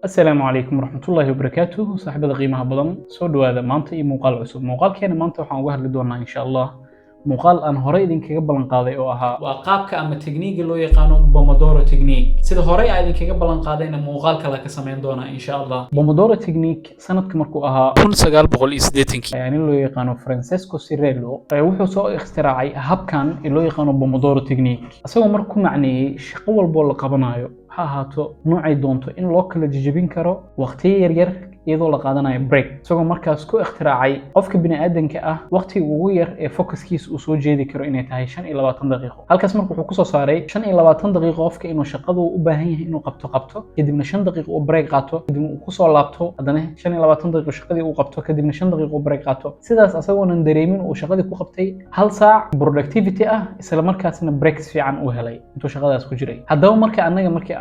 السلام عليكم ورحمة الله وبركاته. صاحبة قيمة بدن soo dhawaada maanta iyo muuqaal cusub. Muuqaalkeena maanta waxaan uga hadli doonaa insha Allah muuqaal aan hore idinkaga ballan qaaday oo ahaa waa qaabka ama technique loo yaqaano Pomodoro technique. Sida hore aan idinkaga ballan qaadayna muuqaal kale ka sameyn doonaa insha Allah. Pomodoro technique sanadka markuu ahaa 1980 yani loo yaqaano Francesco Cirello wuxuu soo ikhtiraacay habkan loo yaqaano Pomodoro technique. Asagoo markuu macneeyay shaqo walbo la qabanayo ha ahaato noocay doonto in loo kala jijibin karo waqtiyo yar iyadoo la qaadanayo break isagoo markaas ku ikhtiraacay qofka bini'aadanka ah waqtiga ugu yar ee focuskiisa uu soo jeedi karo inay tahay 25 daqiiqo. Halkaas markuu wuxuu ku soo saaray 25 daqiiqo qofka inuu shaqadu u baahan yahay inuu qabto kadibna 5 daqiiqo uu break qaato kadibna uu ku soo laabto haddana 25 daqiiqo shaqadii uu qabto kadibna 5 daqiiqo uu break qaato. Sidaas asagoonan dareemin uu shaqadii ku qabtay hal saac productivity ah isla markaasna breaks fiican uu helay intuu shaqadaas ku jiray. Haddaba marka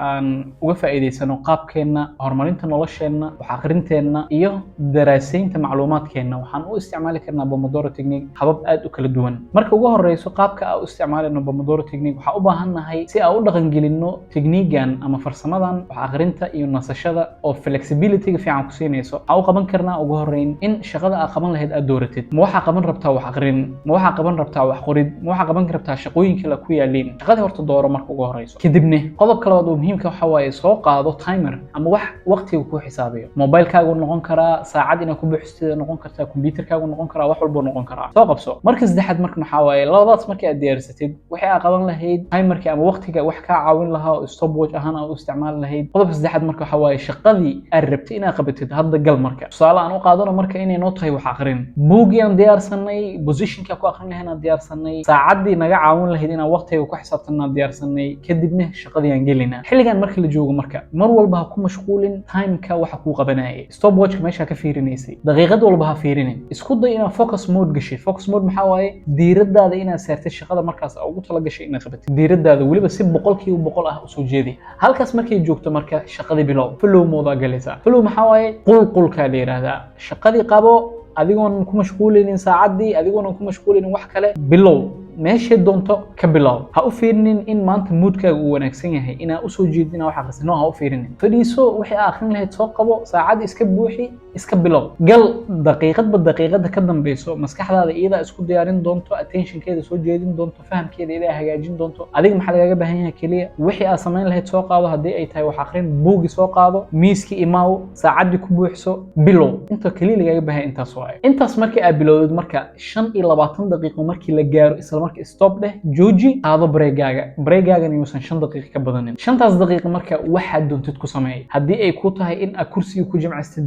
aan uga faa'iideysano qaabkeena horumarinta nolosheena wax akhrinta iyo daraasaynta macluumaadkeena waxaan u isticmaali karnaa Pomodoro technique habab aad u kala duwan. Marka ugu horeyso qaabka aan u isticmaalno Pomodoro technique waxa u baahanahay si aan u dhaqan gelino technique-gan ama farsamadan wax akhrinta iyo nasashada oo flexibility-ga fiican ku siinayso. Waxaan u qaban karnaa ugu horeyn in shaqada aad qaban lahayd aad dooratid. Ma waxa qaban rabtaa wax akhrin, ma waxa qaban rabtaa wax qorid, ma waxa qaban rabtaa shaqooyin kale ku yaaliin. Shaqada horta dooro marka ugu horeyso. Kadibna qodobka labaad oo muhiimka waxa waaye soo qaado timer ama wax waqtiga ku xisaabiyo. Mobile-ka noqon karaa saacad inaad ku buuxsato noqon kartaa computer-kaagu noqon karaa wax walba noqon karaa soo qabso. Marka saddexaad marka waxa waaye labadaas markii aad diyaarsatid wixii aad qaban lahayd timer-ka ama waqtiga wax ka caawin lahaa oo stopwatch ahaan aad u isticmaali lahayd. qodobka saddexaad marka waxa waaye shaqadii aad rabtay inaad qabatid hadda gal marka tusaale aan u qaadano marka inay noo tahay wax akhrin buugii aan diyaarsanay position-ka ku akhrin lahayn aan diyaarsanay saacadii naga caawin lahayd inaan waqtiga ku xisaabtano aan diyaarsanay kadibna shaqadii aan gelinaa. Xilligan marka la joogo marka mar walba ha ku mashquulin time-ka waxa ku qabanayay stopwatch meesha ka fiirinaysay daqiiqad walba ha fiirinin. Isku day inaad focus mode gashid. Focus mode maxaa waaye diiradaada inaad saartid shaqada markaas ugu tala gashay inaad qabatid diiradaada waliba si 100% ah u soo jeedi. Halkaas markay joogto marka shaqadii bilow flow mode galaysa. Flow maxaa waaye qulqulka la yiraahdaa shaqadii qabo adigoon ku mashquulinin saacadii adigoon ku mashquulinin wax kale bilow meesha doonto ka bilow. Ha u fiirinin in maanta moodkaagu uu wanaagsan yahay inaa u soo jeedina wax akhrisano ha u fiirinin. Fadhiiso wixii aad akhrin lahayd soo qabo saacad iska buuxi iska bilow. gal daqiiqada ka dambayso maskaxdaada iyada isku diyaarin doonto attention-keeda soo jeedin doonto fahamkeeda iyada hagaajin doonto. Adiga maxaa lagaga baahan yahay kaliya wixii aad sameyn lahayd soo qaado haddii ay tahay wax akhrin buugi soo qaado miiski imaaw saacadii ku buuxso bilow. Inta kaliya lagaga baahan intaas waaye. Intaas markii aad bilowdid marka 25 daqiiqo markii la gaaro isla marka stop dheh jooji qaado break-gaaga inuusan 5 daqiiqo ka badanin. 5 daqiiqo marka waxaad doontid ku sameey. Haddii ay ku tahay in aad kursiga ku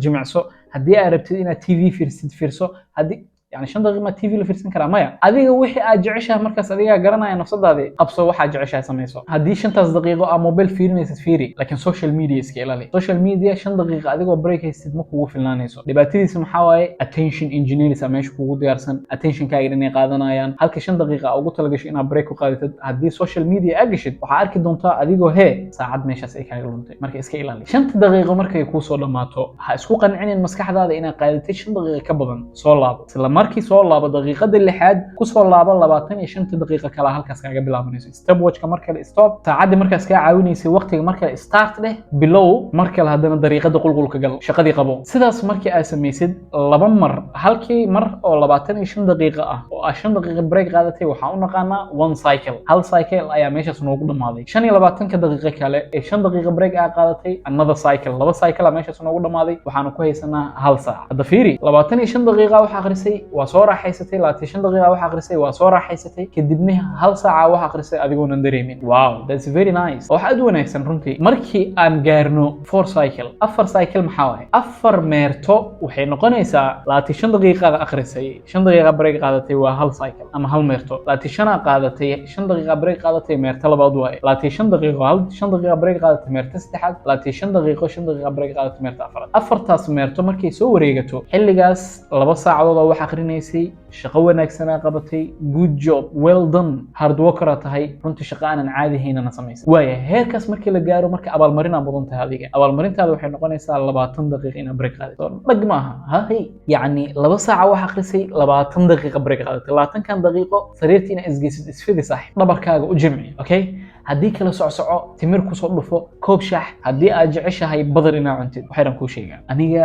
jimacso haddii aad rabtid inaad TV fiirso haddii يعني 5 دقيقة ما تي في لفرسن كلام مايا أديك وحي أجعشها مركز أديك قرنا نفس هذا قبصة وحي أجعشها سميسو هدي 5 دقيقة موبايل فيرني ستفيري لكن سوشيال ميديا سكيلا لي سوشيال ميديا 5 دقيقة أديك بريك يستدمك وفي اللانيسو اللي باتري اسم حواي attention engineer سميش كوجود يارسن attention كايرني قادنا يان هالك 5 دقيقة أو قلت لقيش إنا بريك وقادت هدي سوشيال ميديا أجشت وحارك دونتا أديك هي ساعد ماشي سيك هاي لونتي مركز سكيلا لي 5 دقيقة مركز يكوسو لماتو هاسكو قنعني المسكح هذا إنا قادت 5 دقيقة كبدن صولاب سلا مركز صولاب دقيقة اللحاد كسر لعبة 25 دقيقة كلا هالكاس كاجا بلعبنيسو ستوب واتش كمركل ستوب ساعد مركز كا عاونيسي وقت مركل ستارت له بلو مركل هذا دقيقة قلقل كجل شقدي قبو سداس مركي اسميسد لبا مر هالكي مر او 25 دقيقة او 20 دقيقة بريك قادتي waxaa u naqaana one cycle hal cycle ayaa meeshaas noogu dhamaaday 25 daqiiqo kale ee 5 daqiiqo break ay qaadatay another cycle laba cycle ayaa meeshaas noogu dhamaaday waxaanu ku haysanaa hal saac hada fiiri 25 daqiiqo waxa akhrisay waa soo raaxaysay 30 دقيقة واحد أخرسي وصورة حيستي كدبنيها هل ساعة واحد أخرسي أديكون ندريمين واو that's very nice واحد ونكسن رنتي مركي أن جارنو 4 سايكل أفر سايكل محاوي أفر ميرتو وحين قنيسا 30 دقيقة أخرسي 5 دقيقة بريك قادتي وهل سايكل أما هل ميرتو 30 قادتي 5 دقيقة بريك قادتي ميرتو لبعضواي 30 دقيقة هل 5 دقيقة بريك قادتي ميرتو استحد 30 دقيقة 5 دقيقة بريك قادتي ميرتو أفر تاس ميرتو مركي سو ريجتو حلي جاس لبا ساعة وضع واحد أخرينيسي shaqo wanaagsan aad qabatay good job well done hard worker tahay runtii shaqo aan caadi ahayn sameysay waaya heerkaas markii la gaaro marka abaalmarin aan mudan tahay adiga abaalmarintaada waxay noqonaysaa 20 daqiiqo in break qaadato dhag maaha hay yani 2 saac wax akhrisay 20 daqiiqo break qaadato 20 kan daqiiqo sariirtii in isgeysid isfidi saaxiib dhabarkaaga u jimci okay haddii kala socsoco timir ku soo dhufo koob shaah haddii aad jeceshahay badar inaa cuntid waxaan kuu sheegaa aniga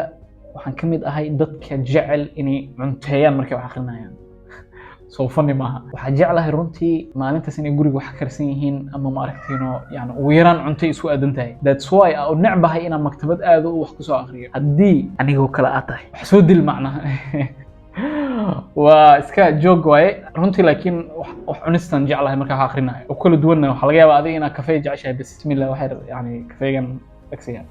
waxaan ka mid ahay dadka jecel inay cunteeyaan markay wax akhrinayaan soo fani maaha waxaan jeclahay runtii maalintaas inay guriga wax karsan yihiin ama ma aragtiino yani ugu yaraan cunto isku aadan tahay that's why aan necbahay inaan maktabad aado oo wax ku soo akhriyo haddii anigoo kale aad tahay wax soo dil macnaha waa iska joog waaye runtii laakiin wax cunistan jeclahay markaa wax akhrinayo oo kala duwanna waxa laga yaabaa adiga inaad kafee jeceshahay bismillah waxay yani kafeegan agsiga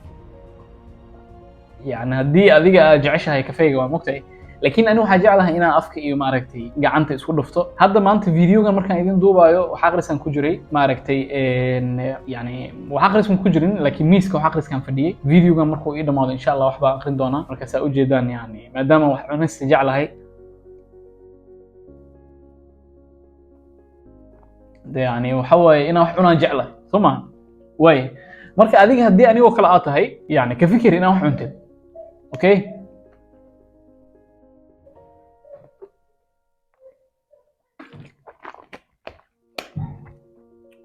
يعني هدي أديك جعشها هي كافيه ومقطعي لكن أنا waxaa jeclahay inaan afka iyo maaragtay gacanta isku dhufto hadda maanta videoga markaan idin duubayo waxa akhrisan ku jiray maaragtay yani waxa akhrisan ku jirin laakiin miiska waxa akhriskan fadhiyay videoga markuu ii dhamaado insha Allah waxba akhrin doona marka saa u jeedaan yani maadaama wax cunista jeclahay yani waxa way inaan wax cunaan jeclahay soma way marka adiga hadii anigoo kala aad tahay yani ka fikir inaan wax cuntid okay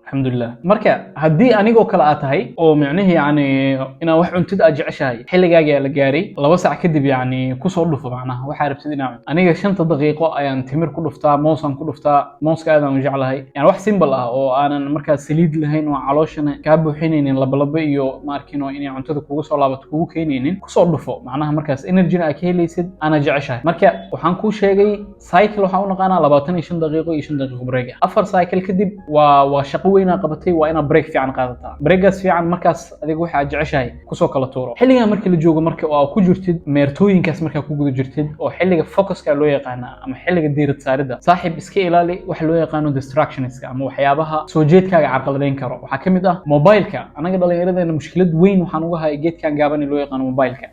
الحمد لله marka hadii anigoo kala aad tahay oo macnaheedu yani ina wax cuntid aad jeceshahay xilligaaga la gaaray 2 saac kadib yani ku soo dhufo macnaha waxa rabtid inaan aniga 5 daqiiqo ayaan timir ku dhuftaa moosan ku dhuftaa mooska aad aan jeclahay yani wax simple ah oo aanan markaa saliid lahayn oo calooshana ka buuxinaynin labalaba iyo ma arkino inay cuntada kugu soo laabato kugu keenaynin ku soo dhufo macnaha markaas energy aad ka helaysid ana jeceshahay marka waxaan ku sheegay cycle waxa uu naqaana 25 daqiiqo iyo 5 daqiiqo break 4 cycle kadib waa shaqo وين قبتي وأنا بريك في عن قادتها بريكس في عن مركز أديك واحد عشاي كسوق على طوره حلقة مركز اللي جوجو مركز أو كوجرتد ميرتوين كاس مركز كوجو جرتد أو حلقة فوكس كاللوية قانا أما حلقة دير تساردة صاحب إسكيلالي وحلوية قانو ديستراكشنز كأما وحيابها سوجيت كا عقلين كرو وحكم ده موبايل كا أنا قبل يرد إن مشكلة وين وحنوها جيت كان جابني لوية قانو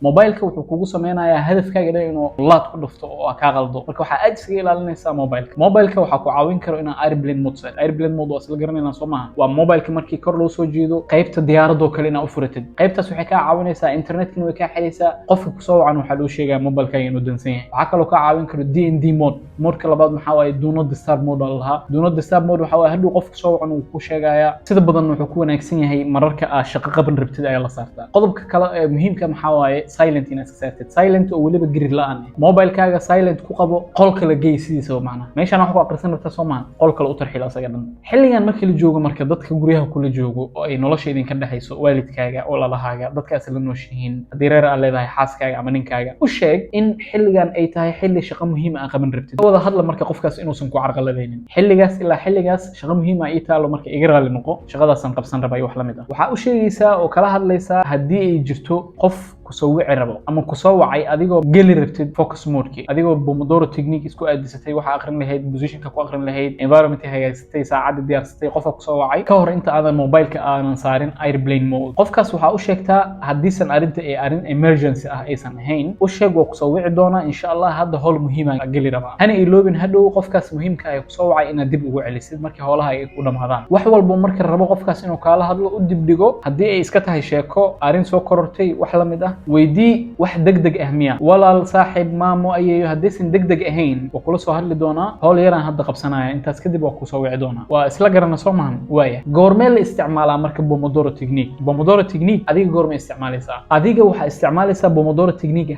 موبايل كا وحقوق سمينا يا هدف كا جدا إنه الله تقدفته وكاغل ضو مركز وحاج إسكيلالي نسا موبايل كا وحقو عاوين كرو إن ايربلين مود ايربلين مود وصل قرني نصومها وموبايلك markii kor loo soo jeedo qaybta diyaaradoo kale ina u furatid qaybtaas waxay ka caawinaysaa internetka inuu ka xiriirsa qofka ku soo wacan waxa loo sheegaa mobilkaaga inuu dansan yahay waxa kale oo ka caawin karo DND mode modka labaad maxaa waaye do not disturb mode allaha do not disturb mode waxa waaye haduu qofka soo wacan uu ku sheegaya sida badan wuxuu ku wanaagsan yahay mararka aad shaqo qaban rabtid ay la saartaa qodobka kale ee muhiimka maxaa waaye silent inaad iska saartid silent oo waliba grid la'aan mobilkaaga silent ku qabo qolka la geey sidiisa macna meeshan wax ku aqrisan rabtaa Soomaan qolka la u tarxiil asaga dhan xilligan markii la joogo marka dadka guriyaha kula joogo oo ay nolosha idin ka dhaxayso waalidkaaga oo lalahaaga dadkaas la nooshihiin hadii reer aad leedahay xaaskaaga ama ninkaaga u sheeg in xilligan ay tahay xilli shaqo muhiim ah qaban rabtid wada hadla marka qofkaas inuusan ku carqaladeynin xilligaas ilaa xilligaas shaqo muhiim ah ay taalo marka iga raali noqo shaqadaasan qabsan rabay wax la mid ah waxa u sheegaysaa oo kala hadlaysaa hadii ay jirto qof kusoo wici rabo ama kusoo wacay adigoo geli rabtid focus mode-ki adigoo Pomodoro technique isku aadisatay waxa akhrin lahayd position-ka ku akhrin lahayd environment-ka hagaajisatay saacada diyaarsatay qofka kusoo wacay ka hor inta aadan mobilka aanan saarin airplane mode qofkaas waxa u sheegtaa hadiisan arinta ay arin emergency ah aysan ahayn u sheeg oo kusoo wici doona insha Allah hadda howl muhiim ah geli raba hani iloobin hadhow qofkaas muhiimka ah kusoo wacay inaad dib ugu celisid markii howlaha ay ku dhamaadaan wax walba marka rabo qofkaas inuu kala hadlo u dib dhigo hadii ay iska tahay sheeko arin soo korortay wax la mid ah weydii wax degdeg ahmiya walaal saaxib maamo ayeeyo hadiisan degdeg ahayn oo kula soo hadli doona howl yaraan hadda qabsanaya intaas kadib waa ku soo wici doona waa isla garana Soomaan waaya goormee la isticmaalaa marka Pomodoro technique adiga goormee isticmaalaysaa adiga waxa isticmaalaysaa Pomodoro technique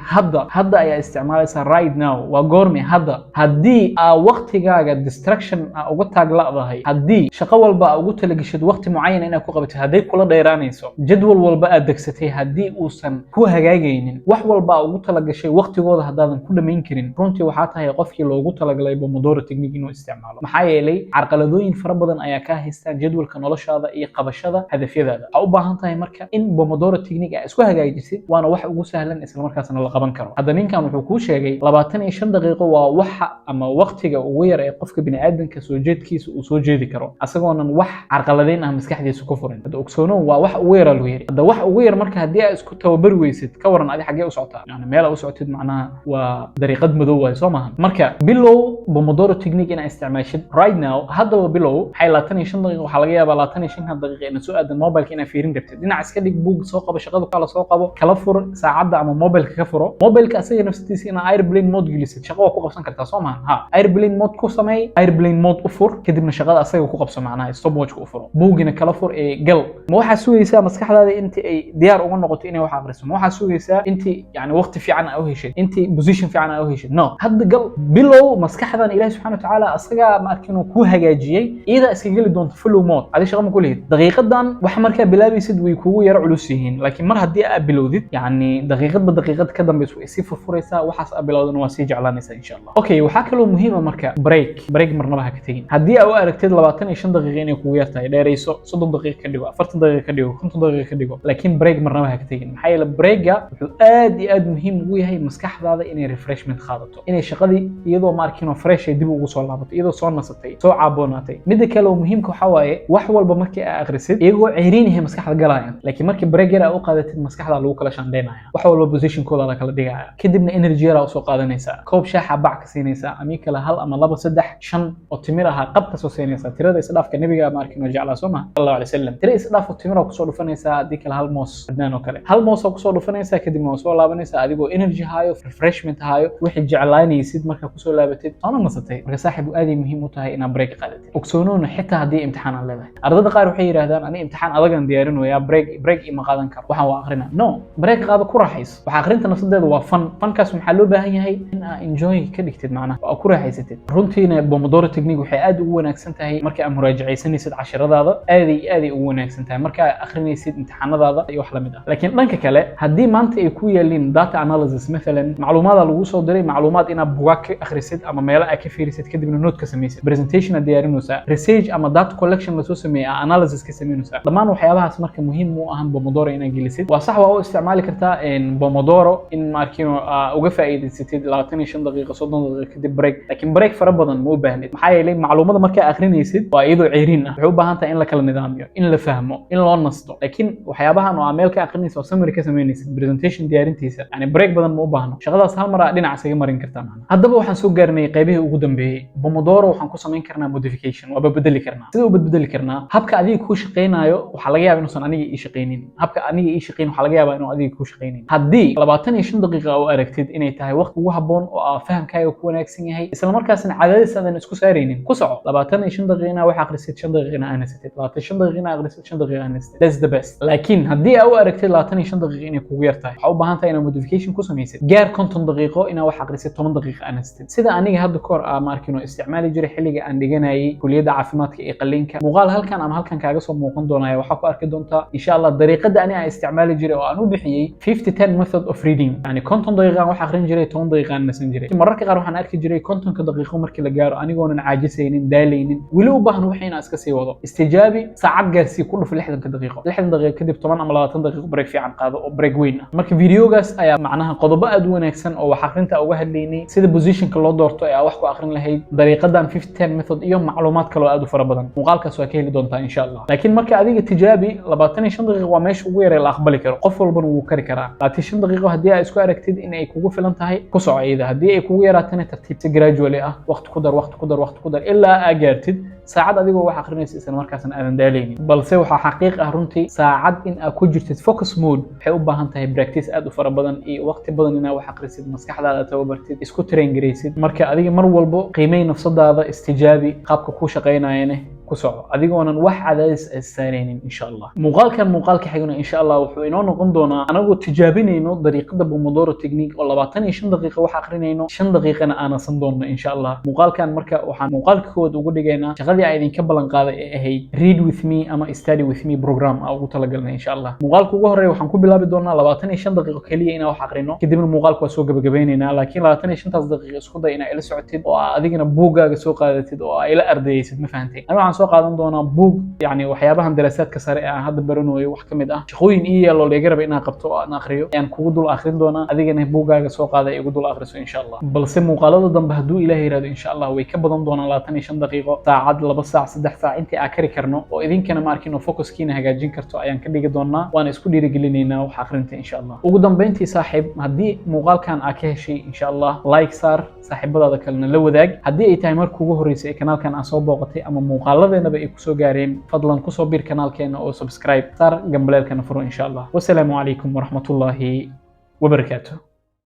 hadda ayaa isticmaalaysaa right now waa goormee hadda hadii waqtigaaga distraction uga taaglaadahay hadii shaqo walba ugu talagashid waqti muayyan inaad ku qabato hadii kula dheeraanayso jadwal walba aad degsatay hadii uusan ku hagaagaynin wax walba ugu talagashay waqtigooda hadaadan ku dhameyn karin runtii waxa tahay qofkii loogu talagalay Pomodoro technique inuu isticmaalo maxaa yeelay carqaladooyin fara badan ayaa ka haystaa jadwalka noloshaada iyo qabashada hadafyadaada waxa u baahan tahay marka in Pomodoro technique ay isku hagaajisid waana wax ugu sahlan isla markaasna la qaban karo hadda ninkan wuxuu ku sheegay 25 daqiiqo waa waxa ama waqtiga ugu yar ee qofka bini'aadamka soo jeedkiisa uu soo jeedi karo asagoonan wax carqaladeyn ah maskaxdiisa ku furin hadda ogsoono waa wax ugu yar loo yiri hadda wax ugu yar marka hadii ay isku tababar bilaabeysid ka waran adi xagee u socotaa yani meel u socotid macnaha waa dariiqad madow way soo maahan marka bilow Pomodoro technique ina isticmaashid right now hadaba bilow waxay 25 daqiiqo waxa laga yaabaa 25 daqiiqo in soo aadan mobilka ina fiirin rabtid dhinac iska dhig buug soo qabo shaqada kala soo qabo kala fur saacada ama mobilka ka furo mobilka asaga naftiisa ina airplane mode gelisid shaqo ku qabsan kartaa soo maahan ha airplane mode ku sameey airplane mode u fur kadibna shaqada asaga ku qabso macnaha stopwatch ku furo buugina kala fur ee gal ma waxa sugaysaa maskaxdaada intii ay diyaar uga noqoto inay wax akhriso ma waxa sugaysaa intii yani waqti fiican ay u heshid intii position fiican ay u heshid no hadda gal bilow maskaxdan ilaahay subhanahu wa ta'ala asaga ma arkino ku hagaajiyay ida iska gali doonto flow mode adi shaqo ma ku leeyahay daqiiqadan wax marka bilaabaysid way kugu yar culus yihiin laakiin mar hadii aad bilowdid yani daqiiqad ka dambayso ay si furfuraysaa waxaas aad bilowdan waa si jeclaanaysaa insha Allah okay waxa kale oo muhiim ah marka break marnaba ha ka tagin hadii aad u aragtid 25 daqiiqo inay kugu yartahay dheerayso 30 daqiiqo ka dhigo 40 daqiiqo ka dhigo 50 daqiiqo ka dhigo laakiin break marnaba ha ka tagin maxay yeelay break-ga wuxuu aad muhiim ugu yahay maskaxdaada inay refreshment qaadato inay shaqadii iyadoo ma arkino fresh dib ugu soo laabato iyadoo soo nasatay soo caaboonatay mid kale oo muhiimka waxa waaye wax walba markii aad akhrisid iyagoo ceeriin yahay maskaxda galaya laakiin markii break yar aad u qaadatid maskaxda lagu kala shandeynaya wax walba position kooda la kala dhigaya kadibna energy yar aad soo qaadanaysa koob shaaxa bac ka siinaysa ama kala hal ama laba saddex shan oo timir ah qabta soo siinaysa tirada isdhaafka nabiga ma arkino jeclaa soo ma sallallahu alayhi wasallam tirada isdhaaf oo timir ku soo dhufanaysa hadii kala hal moos adnaan oo kale hal moos ku soo dhufanaysa kadibna soo laabanaysa adigoo energy haayo refreshment haayo wixii jeclaanaysid marka ku soo laabatid soo nasatay marka saaxiib aad muhiim u tahay inaad break qaadatid ogsoonoona xitaa hadii imtixaan aan leedahay ardayda qaar waxay yiraahdaan ani imtixaan adagan diyaarinayaa break ima qaadan karo waxaan waa aqrina no break qaado ku raaxayso waxa aqrinta nafsadeedu waa fankaas maxaa loo baahan yahay in aad enjoy ka dhigtid macnaha waa ku raaxaysatid runtiina Pomodoro technique waxay aad ugu wanaagsan tahay marka aad muraajacaysanaysid casharadaada aad ugu wanaagsan tahay marka aad akhrinaysid imtixaanadaada iyo wax la mid ah laakiin dhanka kale hadii maanta ay ku yeelin data analysis مثلا macluumaad lagu soo diray macluumaad inaad buugaag ka akhrisid ama meel aad ka fiirisid kadibna note ka samaysid presentation diyaarinaysa research ama data collection la soo sameeyay analysis ka sameynaysa dhamaan waxyaabahaas marka muhiim u ah Pomodoro inaad gelisid waa sax waa u isticmaali kartaa Pomodoro in markino uga faa'iidaysatid 25 daqiiqo 30 daqiiqo kadib break laakiin break fara badan ma u baahnid maxaa yeelay macluumaadka marka aad akhrinaysid waa iyadoo ceeriin ah waxay u baahan tahay in la kala nidaamiyo in la fahmo in loo nasto laakiin waxyaabahan oo meel ka akhrinaysid oo summary ka sameynaysid presentation diyaarintiisa yani break badan ma u baahno shaqadaas hal mar dhinac isaga marin kartaa macnaha haddaba waxaan soo gaarnay qaybihii ugu dambeeyay Pomodoro waxaan ku sameyn karnaa modification waa bedeli karnaa sida u bedeli karnaa habka adiga ku shaqeynayo waxa laga yaabaa inuusan aniga ii shaqeynin habka aniga ii shaqeyn waxa laga yaabaa inuu adiga ku shaqeynin haddii 25 daqiiqo oo aragtid inay tahay waqti ugu habboon oo fahamkaaga ku wanaagsan yahay isla markaasna cadaadis aadan isku saareynin ku soco 25 daqiiqo waxa akhrisid 5 daqiiqo aan akhrisid 25 daqiiqo akhrisid 5 daqiiqo aan akhrisid that's the best laakiin haddii aad u aragtid 25 daqiiqo inay kugu yartahay waxa u baahan tahay inaad modification ku sameysid gaar 50 daqiiqo inaad wax akhrisid 10 daqiiqo aan akhrisid sida aniga hadda koor ma arkino isticmaali jiray xilliga aan dhiganayay kulliyadda caafimaadka ee qalliinka muuqaal halkan ama halkan kaaga soo muuqan doonaya waxa ku arki doontaa insha Allah dariiqada ani aan isticmaali jiray oo aan u bixiyay 50-10 method of reading yani 50 daqiiqo aan wax akhrin jiray 10 daqiiqo aan nasan jiray mararka qaar waxaan arki jiray 50 daqiiqo markii la gaaro anigoonan caajisaynin daalaynin wili u baahan wax inaan iska sii wado istijaabi saacad gaarsi ku dhuf 60 daqiiqo 60 daqiiqo kadib 10 ama 20 daqiiqo break fiican qaado oo break weyn ah marka videogaas ayaa macnaha qodobo aad u wanaagsan oo wax akhrinta uga hadlaynay sida positionka loo doorto ee wax ku akhrin lahayd dariiqadan 50-10 method iyo macluumaad kale oo aad u fara badan muuqaalkaas waa ka heli doontaa insha Allah laakiin marka adiga tijaabi 25 daqiiqo waa meesha ugu yar ee la aqbali karo qof walbana wuu kari karaa 25 daqiiqo hadii aad isku aragtid in ay kugu filan tahay ku soco iyada hadii ay kugu yaraatana tartiib si gradually ah waqti ku dar ilaa aad gaartid saacad adigoo wax akhrinaysa isla markaasna aadan daalaynin balse waxa xaqiiq ah runtii saacad in aad ku jirtid focus mode waxay u baahan tahay practice aad u fara badan iyo waqti badan inaad wax akhrisid maskaxdaada tababartid isku train gareysid marka adiga mar walbo qiimeey nafsadaada istijaabi qaabka ku shaqeynayane ku soco adigoonan wax cadaadis saareynin insha Allah muuqaalka xigana insha Allah wuxuu inoo noqon doonaa anagoo tijaabinayno dariiqada Pomodoro technique oo 25 daqiiqo wax akhrinayno 5 daqiiqana aan nasan doono insha Allah muuqaalkan marka waxaan muuqaalka kood ugu dhigaynaa shaqadii ay idinka balan qaaday ee ahayd read with me ama study with me program aan ugu talagalnay insha Allah muuqaalka ugu horeeya waxaan ku bilaabi doonaa 25 daqiiqo kaliya inaan wax akhrino kadibna muuqaalka waa soo gabagabeynayna laakiin 25 daqiiqo isku day inaad ila socotid oo adigana buugaaga soo qaadatid oo ay la ardaysid ma fahantay aniga waxaan soo qaadan doonaa buug yani waxyaabahan daraasaadka sare ee aan hadda baranayo wax kamid ah shaqooyin ii yaalo laga raba inaan qabto oo aan akhriyo ayaan kugu dul akhrin doonaa adigana buugaaga soo qaada igu dul akhriso insha Allah balse muuqaalada dambe hadduu ilaahay yiraahdo insha Allah way ka badan doonaan 25 daqiiqo saacad 2 saac 3 saac intii aan kari karno oo idinkana ma arkin oo focuskiina hagaajin karto ayaan ka dhigi doonaa waan isku dhiirigelinaynaa wax akhrinta insha Allah ugu dambeyntii saaxiib haddii muuqaalkan aad ka heshay insha Allah like saar saaxiibadaada kalena la wadaag haddii ay tahay markii ugu horeysay kanaalkan aan soo booqatay ama muuqaaladeenaba ay ku soo gaareen fadlan ku soo bir kanaalkeena oo subscribe saar gambaleelkana furo insha Allah wassalaamu calaykum waraxmatullaahi wabarakaatuh